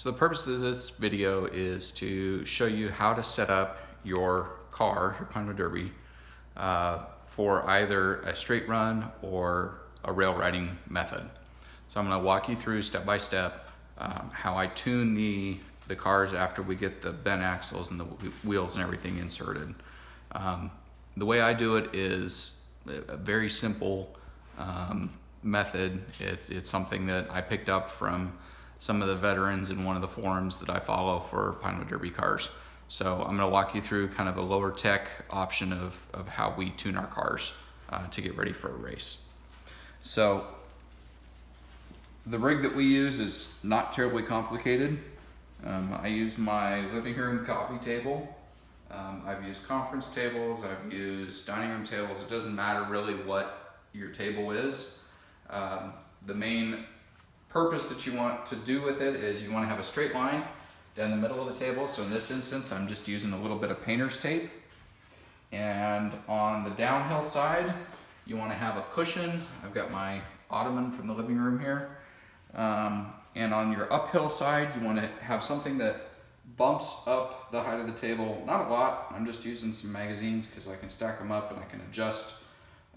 So the purpose of this video is to show you how to set up your car, your Pinewood Derby, for either a straight run or a rail riding method. So I'm going to walk you through step by step how I tune the cars after we get the bent axles and the wheels and everything inserted. The way I do it is a very simple method. It's something that I picked up from some of the veterans in one of the forums that I follow for Pinewood Derby cars. So I'm going to walk you through kind of a lower tech option of how we tune our cars to get ready for a race. So the rig that we use is not terribly complicated. I use my living room coffee table. I've used conference tables, I've used dining room tables. It doesn't matter really what your table is. The main purpose that you want to do with it is you want to have a straight line down the middle of the table. So in this instance, I'm just using a little bit of painter's tape. And on the downhill side, you want to have a cushion. I've got my ottoman from the living room here. And on your uphill side, you want to have something that bumps up the height of the table. Not a lot, I'm just using some magazines because I can stack them up and I can adjust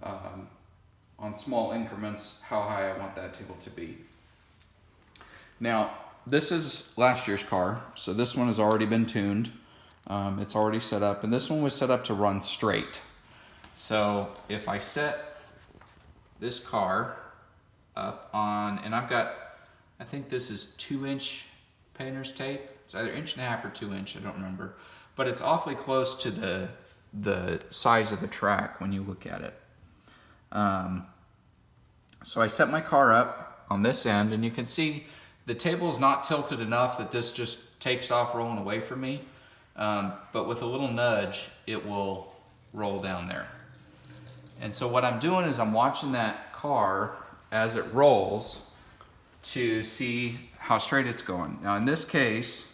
on small increments how high I want that table to be. Now, this is last year's car, so this one has already been tuned. It's already set up, and this one was set up to run straight. So if I set this car up on, and I've got, I think this is 2-inch painter's tape. It's either 1.5 or 2 inch, I don't remember. But it's awfully close to the size of the track when you look at it. So I set my car up on this end, and you can see the table is not tilted enough that this just takes off rolling away from me. But with a little nudge, it will roll down there. And so what I'm doing is I'm watching that car as it rolls to see how straight it's going. Now in this case,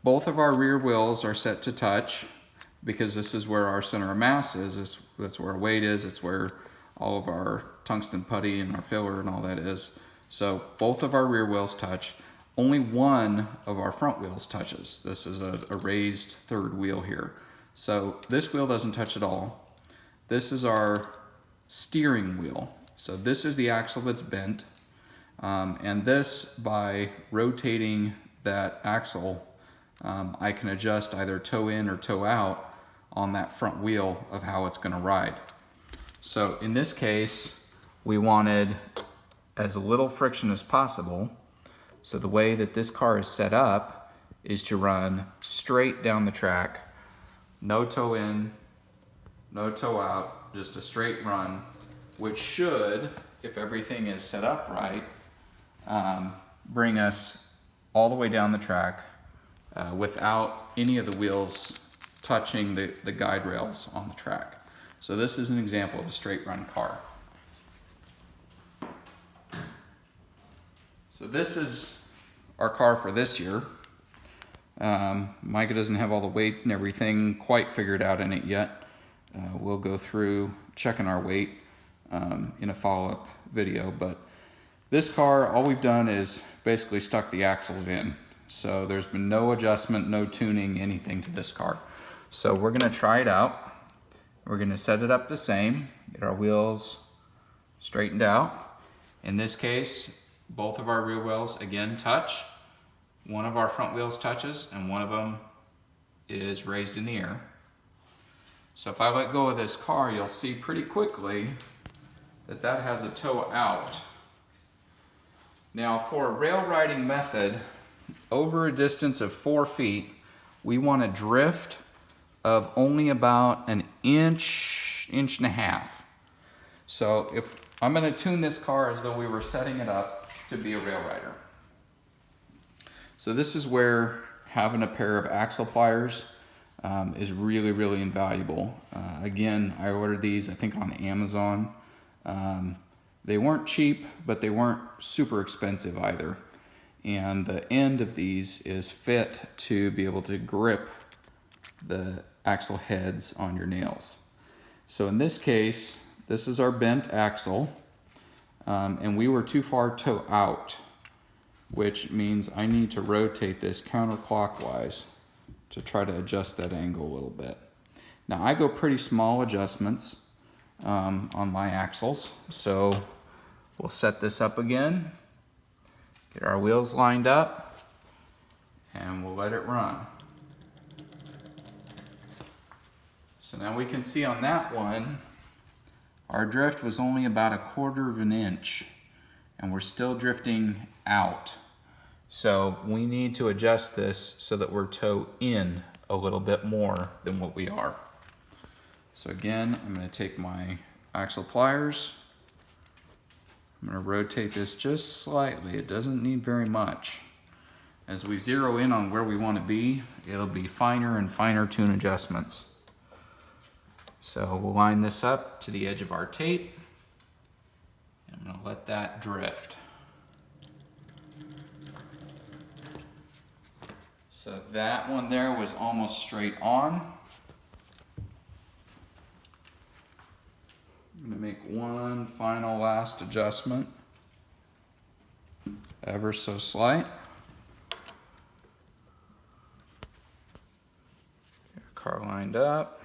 both of our rear wheels are set to touch because this is where our center of mass is. That's where our weight is. It's where all of our tungsten putty and our filler and all that is. So both of our rear wheels touch. Only one of our front wheels touches. This is a raised third wheel here. So this wheel doesn't touch at all. This is our steering wheel. So this is the axle that's bent. And this, by rotating that axle, I can adjust either toe in or toe out on that front wheel of how it's going to ride. So in this case, we wanted as little friction as possible. So the way that this car is set up is to run straight down the track, no toe in, no toe out, just a straight run, which should, if everything is set up right, bring us all the way down the track without any of the wheels touching the guide rails on the track. So this is an example of a straight run car. So this is our car for this year. Micah doesn't have all the weight and everything quite figured out in it yet. We'll go through checking our weight in a follow-up video, but this car, all we've done is basically stuck the axles in. So there's been no adjustment, no tuning, anything to this car. So we're gonna try it out. We're gonna set it up the same, get our wheels straightened out. In this case, both of our rear wheels again touch. One of our front wheels touches and one of them is raised in the air. So if I let go of this car, you'll see pretty quickly that that has a toe out. Now for a rail riding method, over a distance of 4 feet, we want a drift of only about an inch, 1.5 inches. So if I'm going to tune this car as though we were setting it up to be a rail rider. So this is where having a pair of axle pliers is really, really invaluable. Again, I ordered these, I think, on Amazon. They weren't cheap, but they weren't super expensive either. And the end of these is fit to be able to grip the axle heads on your nails. So in this case, this is our bent axle, and we were too far toe out. which means I need to rotate this counterclockwise to try to adjust that angle a little bit. Now I go pretty small adjustments on my axles, so we'll set this up again, get our wheels lined up, and we'll let it run. So now we can see on that one, our drift was only about 1/4 of an inch, and we're still drifting out. So we need to adjust this so that we're toe in a little bit more than what we are. So again, I'm going to take my axle pliers. I'm going to rotate this just slightly. It doesn't need very much. As we zero in on where we want to be, it'll be finer and finer tune adjustments. So we'll line this up to the edge of our tape. I'm going to let that drift. So that one there was almost straight on. I'm going to make one final last adjustment, ever so slight. Get our car lined up.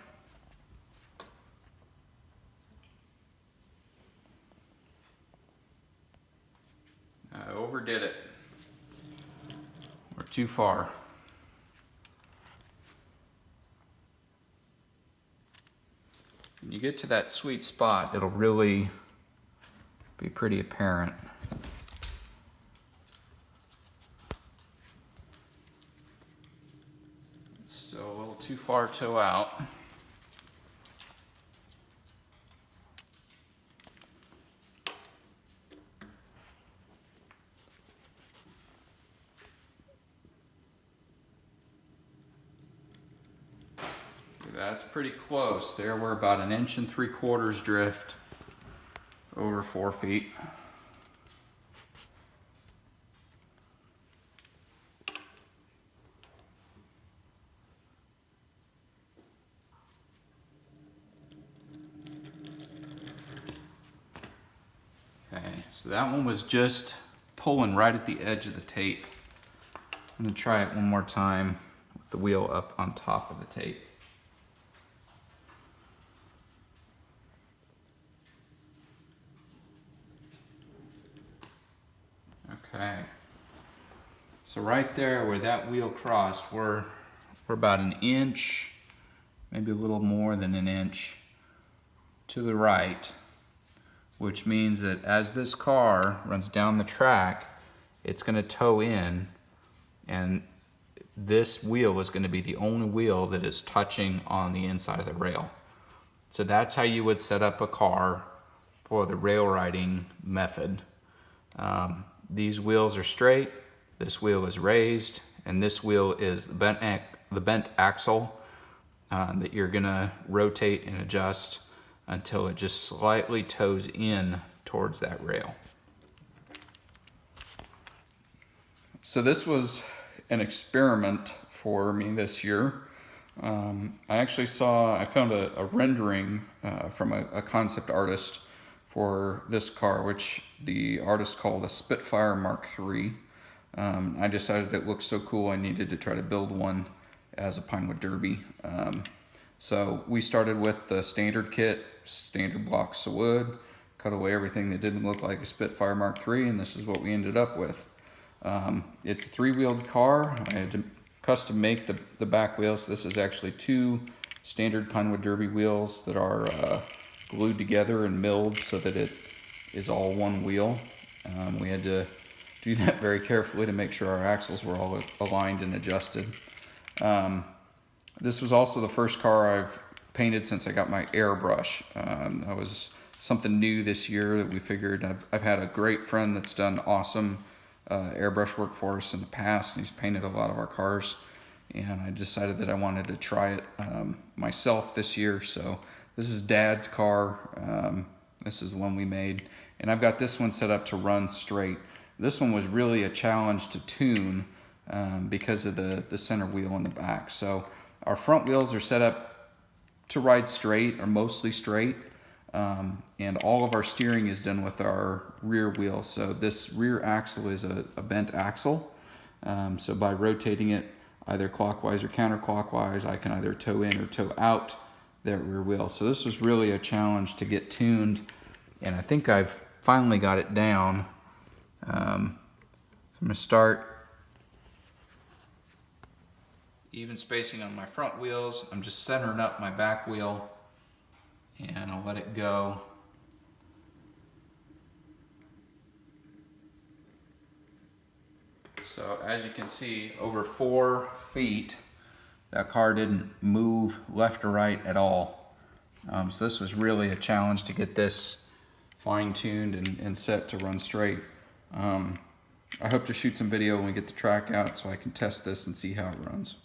I overdid it. We're too far. When you get to that sweet spot, it'll really be pretty apparent. It's still a little too far toe out. That's pretty close. There we're about 1 3/4 inch drift over 4 feet. Okay, so that one was just pulling right at the edge of the tape. I'm gonna try it one more time with the wheel up on top of the tape. Okay, so right there where that wheel crossed, we're about 1 inch, maybe a little more than 1 inch to the right, which means that as this car runs down the track, it's going to toe in, and this wheel is going to be the only wheel that is touching on the inside of the rail. So that's how you would set up a car for the rail riding method. These wheels are straight, this wheel is raised, and this wheel is the bent axle that you're gonna rotate and adjust until it just slightly toes in towards that rail. So this was an experiment for me this year. I found a rendering from a concept artist for this car, which the artist called a Spitfire Mark III. I decided it looked so cool I needed to try to build one as a Pinewood Derby. So we started with the standard kit, standard blocks of wood, cut away everything that didn't look like a Spitfire Mark III, and this is what we ended up with. It's a 3-wheeled car. I had to custom make the back wheels. This is actually 2 standard Pinewood Derby wheels that are glued together and milled so that it is all one wheel. We had to do that very carefully to make sure our axles were all aligned and adjusted. This was also the first car I've painted since I got my airbrush. That was something new this year that we figured. I've had a great friend that's done awesome airbrush work for us in the past, and he's painted a lot of our cars, and I decided that I wanted to try it myself this year. So this is Dad's car. This is the one we made, and I've got this one set up to run straight. This one was really a challenge to tune because of the center wheel in the back. So our front wheels are set up to ride straight, or mostly straight. And all of our steering is done with our rear wheel. So this rear axle is a bent axle. So by rotating it either clockwise or counterclockwise, I can either toe in or toe out that rear wheel. So this was really a challenge to get tuned, and I think I've finally got it down. So I'm gonna start even spacing on my front wheels. I'm just centering up my back wheel, and I'll let it go. So as you can see, over 4 feet, that car didn't move left or right at all. So this was really a challenge to get this fine-tuned and set to run straight. I hope to shoot some video when we get the track out so I can test this and see how it runs.